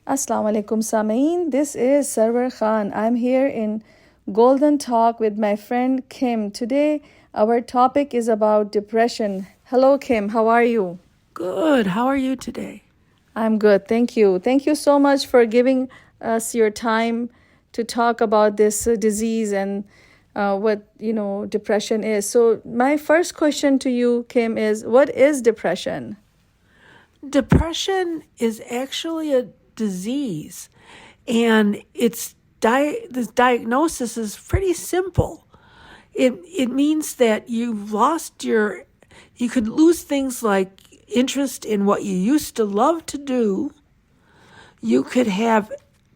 Assalamu alaikum Samain. This is Sarwar Khan. I'm here in Golden Talk with my friend Kim. Today our topic is about depression. Hello Kim, how are you? Good. How are you today? I'm good, thank you. Thank you so much for giving us your time to talk about this disease and what depression is. So my first question to you, Kim, is what is depression? Depression is actually a disease, and this diagnosis is pretty simple. It means that you could lose things like interest in what you used to love to do. You could have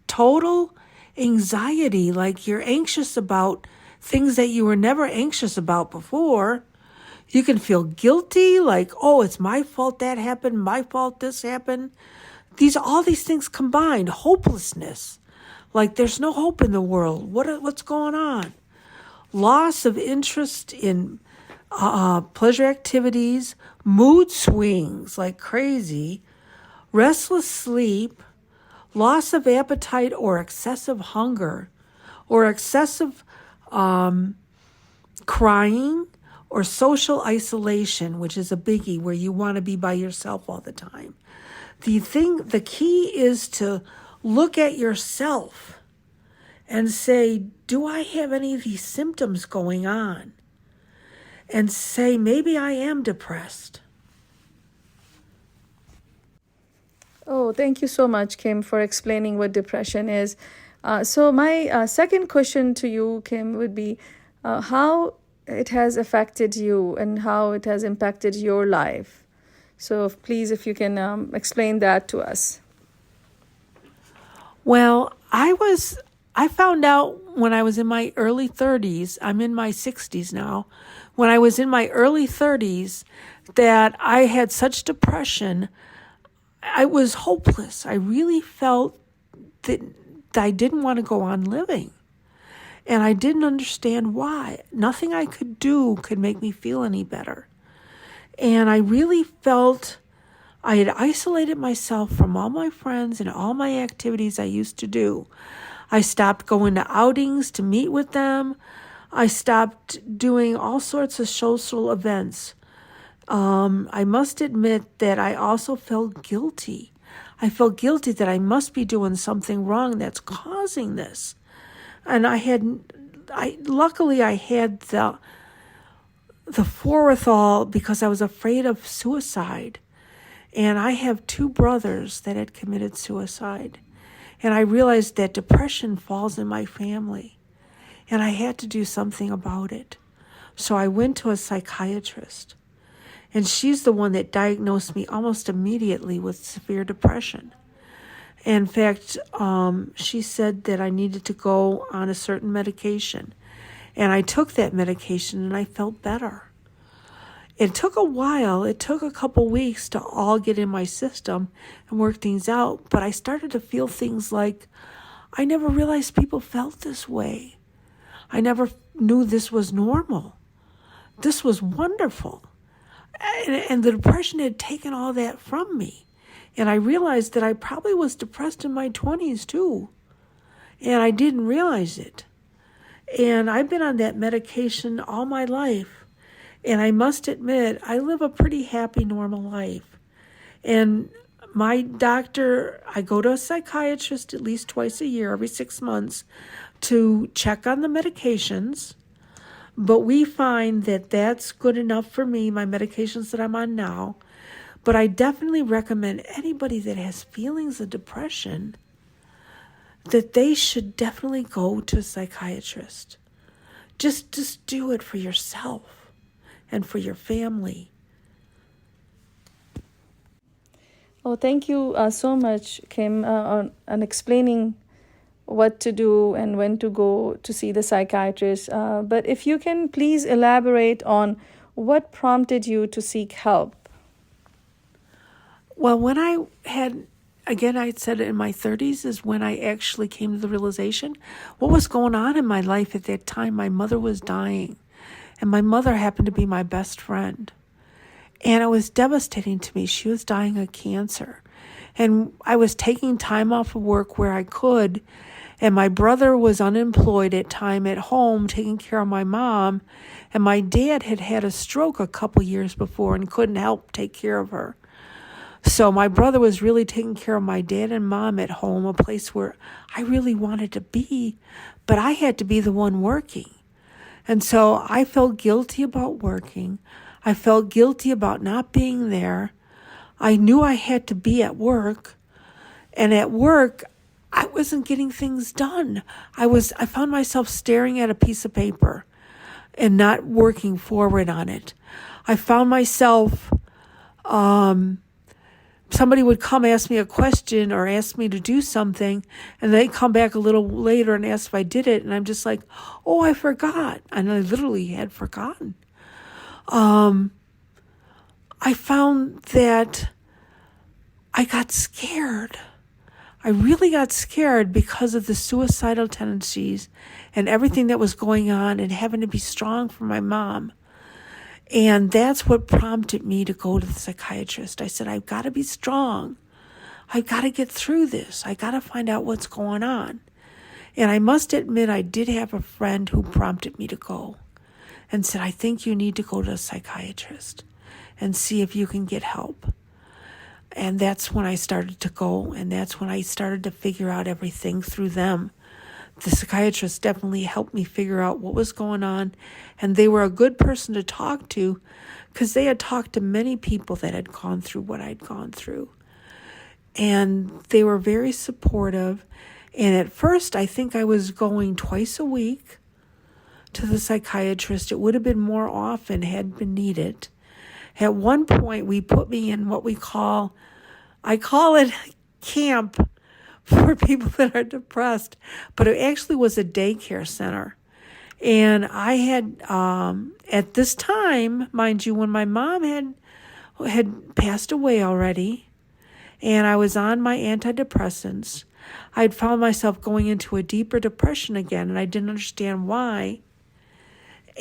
total anxiety, like you're anxious about things that you were never anxious about before. You can feel guilty, like, oh, it's my fault that happened, my fault this happened. All these things combined. Hopelessness, like there's no hope in the world. What's going on? Loss of interest in pleasure activities, mood swings like crazy, restless sleep, loss of appetite or excessive hunger, or excessive crying, or social isolation, which is a biggie where you want to be by yourself all the time. The key is to look at yourself and say, do I have any of these symptoms going on? And say, maybe I am depressed. Oh, thank you so much, Kim, for explaining what depression is. So my second question to you, Kim, would be how it has affected you and how it has impacted your life. So please, if you can explain that to us. Well, I found out when I was in my early 30s, I'm in my 60s now, when I was in my early 30s, that I had such depression, I was hopeless. I really felt that I didn't want to go on living. And I didn't understand why. Nothing I could do could make me feel any better. And I really felt I had isolated myself from all my friends and all my activities I used to do. I stopped going to outings to meet with them. I stopped doing all sorts of social events. I must admit that I also felt guilty. I felt guilty that I must be doing something wrong that's causing this. And luckily I had the forethought because I was afraid of suicide. And I have 2 brothers that had committed suicide. And I realized that depression falls in my family. And I had to do something about it. So I went to a psychiatrist. And she's the one that diagnosed me almost immediately with severe depression. In fact, she said that I needed to go on a certain medication. And I took that medication and I felt better. It took a while. It took a couple weeks to all get in my system and work things out. But I started to feel things like, I never realized people felt this way. I never knew this was normal. This was wonderful. And the depression had taken all that from me. And I realized that I probably was depressed in my 20s too. And I didn't realize it. And I've been on that medication all my life. And I must admit, I live a pretty happy, normal life. And my doctor, I go to a psychiatrist at least twice a year, every 6 months, to check on the medications. But we find that that's good enough for me, my medications that I'm on now. But I definitely recommend anybody that has feelings of depression that they should definitely go to a psychiatrist. Just do it for yourself and for your family. Oh, thank you so much, Kim, on explaining what to do and when to go to see the psychiatrist. But if you can please elaborate on what prompted you to seek help. Well, when I said it in my 30s is when I actually came to the realization what was going on in my life at that time. My mother was dying, and my mother happened to be my best friend. And it was devastating to me. She was dying of cancer. And I was taking time off of work where I could. And my brother was unemployed at time at home taking care of my mom. And my dad had had a stroke a couple years before and couldn't help take care of her. So my brother was really taking care of my dad and mom at home, a place where I really wanted to be, but I had to be the one working. And so I felt guilty about working. I felt guilty about not being there. I knew I had to be at work. And at work, I wasn't getting things done. I found myself staring at a piece of paper and not working forward on it. I found myself, somebody would come ask me a question or ask me to do something, and they'd come back a little later and ask if I did it, and I'm just like, oh, I forgot. And I literally had forgotten. I found that I got scared. I really got scared because of the suicidal tendencies and everything that was going on and having to be strong for my mom. And that's what prompted me to go to the psychiatrist. I said, I've got to be strong. I've got to get through this. I got to find out what's going on. And I must admit, I did have a friend who prompted me to go and said, I think you need to go to a psychiatrist and see if you can get help. And that's when I started to go, and that's when I started to figure out everything through them. The psychiatrist definitely helped me figure out what was going on, and they were a good person to talk to because they had talked to many people that had gone through what I'd gone through. And they were very supportive. And at first, I think I was going twice a week to the psychiatrist. It would have been more often had been needed. At one point, we put me in what I call it camp for people that are depressed, but it actually was a daycare center. And I had, at this time, mind you, when my mom had passed away already, and I was on my antidepressants, I'd found myself going into a deeper depression again, and I didn't understand why.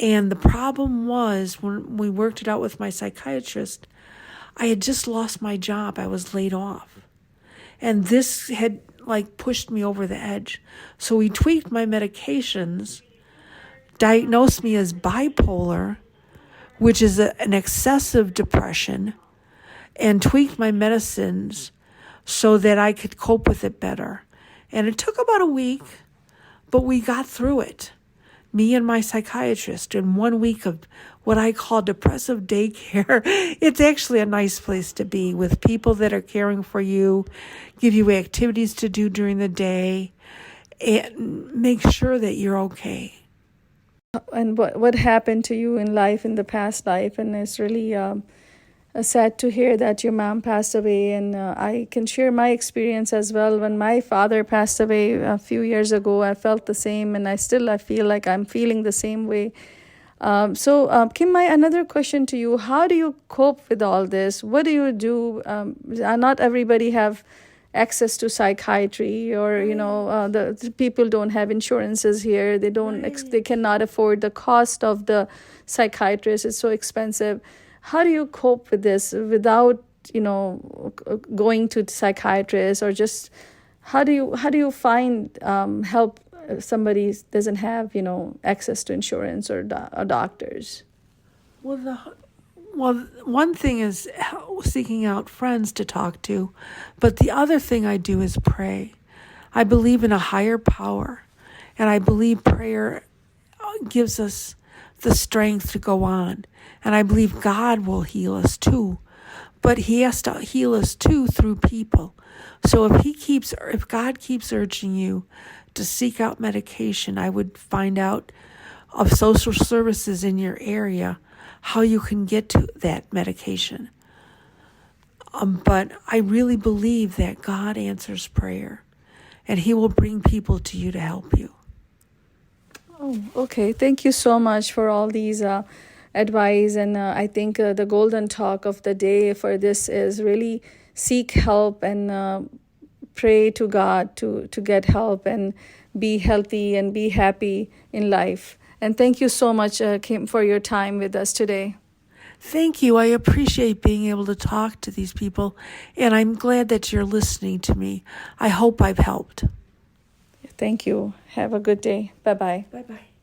And the problem was, when we worked it out with my psychiatrist, I had just lost my job. I was laid off. And this had pushed me over the edge. So we tweaked my medications, diagnosed me as bipolar, which is an excessive depression, and tweaked my medicines so that I could cope with it better. And it took about a week, but we got through it. Me and my psychiatrist in 1 week of what I call depressive daycare. It's actually a nice place to be with people that are caring for you, give you activities to do during the day, and make sure that you're okay. And what happened to you in life, in the past life? And it's really sad to hear that your mom passed away. And I can share my experience as well. When my father passed away a few years ago, I felt the same, and I feel like I'm feeling the same way. Kim, my another question to you: how do you cope with all this? What do you do? Not everybody have access to psychiatry, or the people don't have insurances here. They don't. They cannot afford the cost of the psychiatrist. It's so expensive. How do you cope with this without going to psychiatrists, or just how do you find help if somebody doesn't have access to insurance or doctors? Well, one thing is seeking out friends to talk to, but the other thing I do is pray. I believe in a higher power, and I believe prayer gives us the strength to go on, and I believe God will heal us too, but He has to heal us too through people. So if God keeps urging you to seek out medication, I would find out of social services in your area how you can get to that medication. But I really believe that God answers prayer, and He will bring people to you to help you. Oh, okay. Thank you so much for all these advice. And I think the golden talk of the day for this is really seek help and pray to God to get help and be healthy and be happy in life. And thank you so much, Kim, for your time with us today. Thank you. I appreciate being able to talk to these people, and I'm glad that you're listening to me. I hope I've helped. Thank you. Have a good day. Bye bye. Bye-bye.